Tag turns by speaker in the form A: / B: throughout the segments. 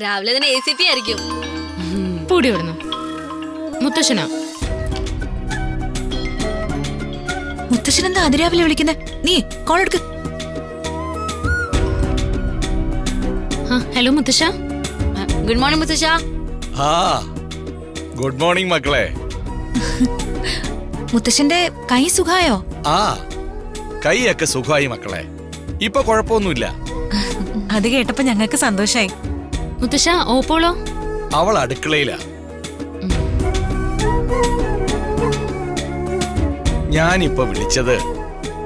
A: രാവിലെ തന്നെ ACP ആയിരിക്കും.
B: പൂടി വിടുന്നു. മുത്തശ്ശനാ.
C: മുത്തശ്ശനെന്താ അതിരാവിലെ വിളിക്കുന്നേ? നീ കോൾ എടുക്ക്.
B: ഹലോ മുത്തശ്ശ.
A: ഗുഡ് മോർണിംഗ് മുത്തശ്ശ.
D: ഗുഡ് മോർണിംഗ് മക്കളെ.
C: മുത്തശ്ശന്റെ കൈ സുഖായോ?
D: കൈയൊക്കെ സുഖമായി മക്കളെ, ഇപ്പൊ കുഴപ്പമൊന്നുമില്ല.
C: അത് കേട്ടപ്പോ ഞങ്ങൾക്ക് സന്തോഷായി.
B: മുത്തശ്ശ ഓപ്പോളോ?
D: അവൾ അടുക്കളയിലാ. ഞാനിപ്പോ വിളിച്ചത്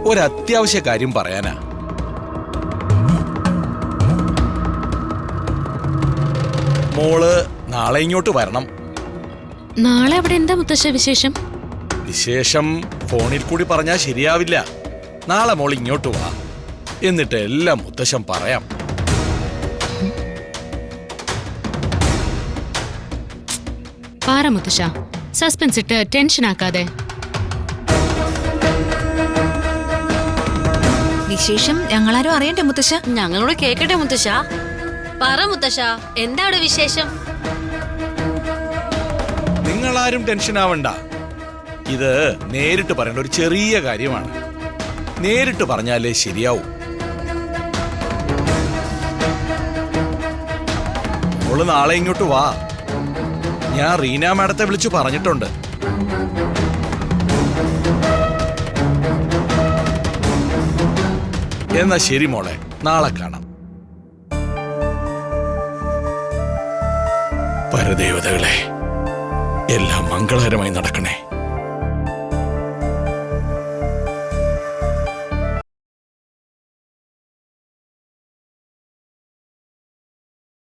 D: ഒരത്യാവശ്യ കാര്യം പറയാനാ. മോള് നാളെ ഇങ്ങോട്ട് വരണം.
B: നാളെ അവിടെ എന്താ മുത്തശ്ശ വിശേഷം?
D: വിശേഷം ഫോണിൽ കൂടി പറഞ്ഞാൽ ശരിയാവില്ല. നാളെ മോൾ ഇങ്ങോട്ട് വാ, എന്നിട്ട് എല്ലാം മുത്തശ്ശൻ പറയാം.
B: പാറ മുത്തശ്ശ, സസ്പെൻസ് ഇട്ട് ടെൻഷൻ ആക്കാതെ.
C: വിശേഷം ഞങ്ങളാരും അറിയണ്ടേ മുത്തശ്ശ?
A: ഞങ്ങളോട് കേക്കട്ടെ മുത്തശ്ശ. പറ മുത്തശ്ശ, എന്താ അവിടെ വിശേഷം?
D: നിങ്ങളാരും ടെൻഷൻ ആവണ്ട. ഇത് നേരിട്ട് പറയേണ്ട ഒരു ചെറിയ കാര്യമാണ്. നേരിട്ട് പറഞ്ഞാലേ ശരിയാവൂ. മോള് നാളെ ഇങ്ങോട്ട് വാ. ഞാൻ റീന മാഡത്തെ വിളിച്ചു പറഞ്ഞിട്ടുണ്ട്. എന്നാ ശരി മോളെ, നാളെ കാണാം. പരദേവതകളെ, എല്ലാം മംഗളകരമായി നടക്കണേ.